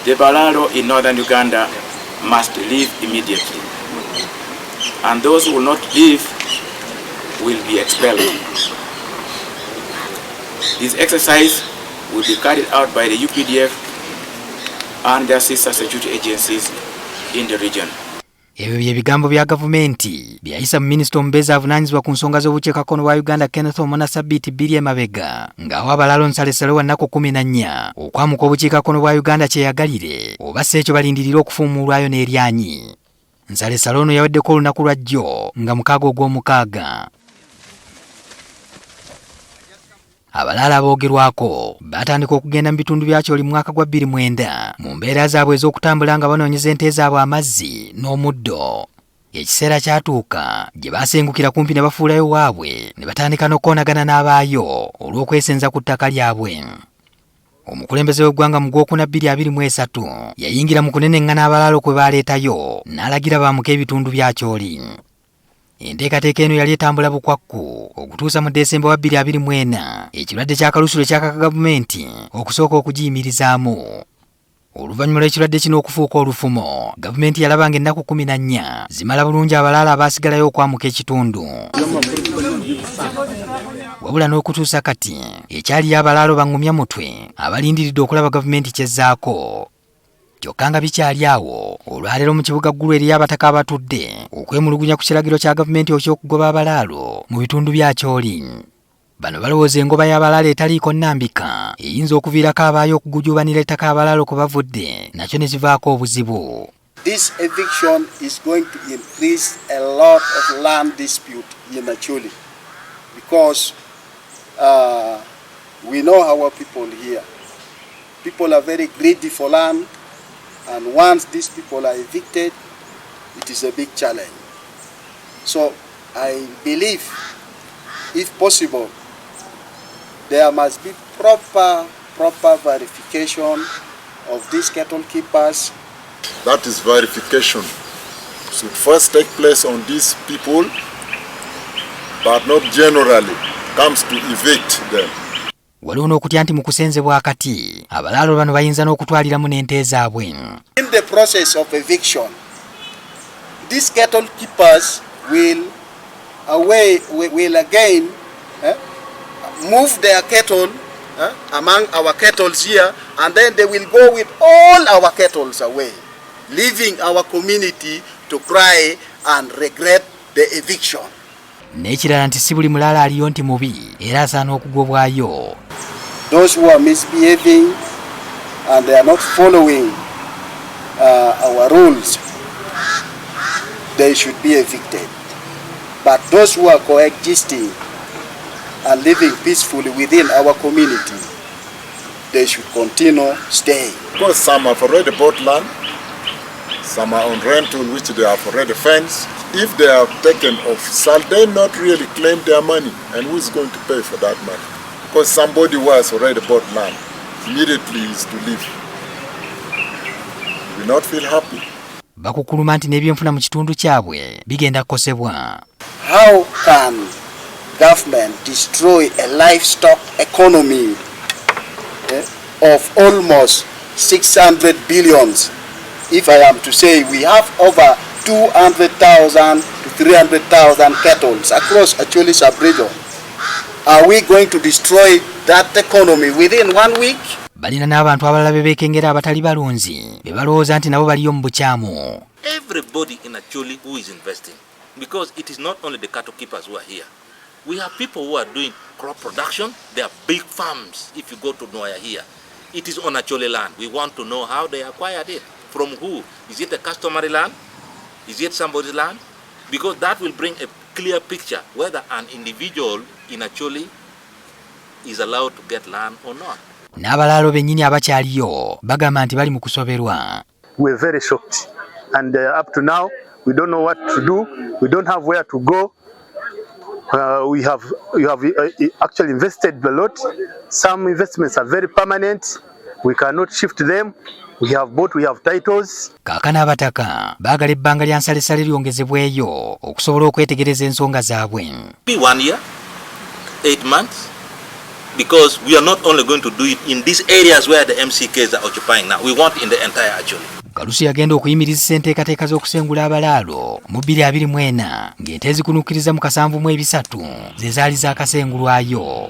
The Balaalo in northern Uganda must leave immediately, and those who will not leave will be expelled. This exercise will be carried out by the UPDF and their sister security agencies in the region. Ebyo bye bigambo bya gavumenti byayisa minisita omubeezi avunaanyizibwa ku nsonga z'obukiikakkono bwa Uganda Kenneth Omwana Sabbiiti Billy Emabega ng'awa Abalaalo Nsalessale wa nnaku 14 okwamuka obukiikakkono bwa Uganda kyeyagalire oba si ekyo balindirira okufuumuulwayo n'eryanyi. Nsalessale ono yaweddeko olunaku lwa jjo nga 6 ogw'omukaaga. Abalaalo aboogerwako batandika okugenda mu bitundu bya Acholi mu mwaka gwa 2009 mu mbeera zaabwe ez'okutambula nga banoonyeza ente zaabwe amazzi n'omuddo. Ekiseera kyatuuka gye baasengukira kumpi ne bafuulayo waabwe ne batandika n'okwonoonagana n'abaayo olw'okwesenza ku ttaka lyabwe. Omukulembeze w'eggwanga mu Gwokuna 2023 yayingira mu kunenengana Abalaalo kwe baaleetayo n'alagira baamuke ebitundu bya Acholi. Enteekateeka eno yali etambula bukwakku okutuusa mu Desemba wa 2024 ekirwadde ky'akalusu ekyakaka gavumenti okusooka okugiyimirizaamu. Oluvannyuma lw'ekirwadde kino okufuuka olufumo, gavumenti yalaba ng'ennaku 14 zimala bulungi Abalaalo abaasigalayo okwamuka ekitundu. Wabula n'okutuusa kati ekyaliyo Abalaalo bangumya mutwe abalindiridde okulaba gavumenti kyezzaako. Kyokka nga bikyali awo olwaleero mu kibuga ggulu eriyo Abataka abatudde okwemulugunya ku kiragiro kya gavumenti eky'okugoba Abalaalo mu bitundu bya Acholi. Bano balowooza engoba y'Abalaalo etaliiko nnambika eyinza okuviirako abaayo okugujuubanira ettaka Abalaalo kwe bavudde nakyo ne kivaako obuzibu. This eviction is going to increase a lot of land dispute in Acholi because we know our people here. People are very greedy for land. And once these people are evicted, it is a big challenge. So I believe, if possible, there must be proper verification of these cattle keepers. That is verification should first take place on these people, but not generally comes to evict them. Waliwo n'okutya nti mu kusenzebwa akati Abalaalo bano bayinza n'okutwaliramu n'ente zaabwe. In the process of eviction, these cattle keepers will again move their cattle among our cattle here, and then they will go with all our cattle away, leaving our community to cry and regret the eviction. N'ekirala nti si buli mulaalo aliyo nti mubi era asaana okugobwayo. Those who are misbehaving and they are not following our rules, they should be evicted. But those who are coexisting and living peacefully within our community, they should continue staying. Because some have already bought land, some are on rental which they have already fenced. If they are taken off, shall they not really claim their money? And who is going to pay for that money? Because somebody who has already bought land immediately is to leave. We will not feel happy. Bakukkuluma nti n'ebyenfuna mu kitundu kyabwe bigenda kukosebwa. How can government destroy a livestock economy of almost 600 billions? If I am to say we have over 200,000 to 300,000 cattle across Acholi sub-region, are we going to destroy that economy within 1 week? Balina n'abantu abalala bebeekengera abatali balunzi be balowooza nti nabo baliyo mu bukyamu. Everybody in Acholi who is investing, because it is not only the cattle keepers who are here. We have people who are doing crop production. They are big farms. If you go to Noya here, it is on Acholi land. We want to know how they acquired it. From who? Is it a customary land? Is it somebody's land? Because that will bring a clear picture whether an individual in Acholi is allowed to get land or not. N'Abalaalo bennyini abakyaliyo bagamba nti bali mu kusoberwa. We're very shocked, and up to now we don't know what to do. We don't have where to go. We have actually invested a lot. Some investments are very permanent. We cannot shift them. We have bought, we have titles. Kaakano Abataka baagala ebbanga lya Nsalessale lyongezebweyo okusobola okwetegereza ensonga zaabwe. Be 1 year, 8 months, because we are not only going to do it in these areas where the MCKs are occupying now. We want in the entire Acholi. Kalusi yagenda okuyimirizisa enteekateeka z'okusengula abalaalo mu 2024 ng'ente ezikunukkiriza mu 73 ze zaali zaakasengulwayo.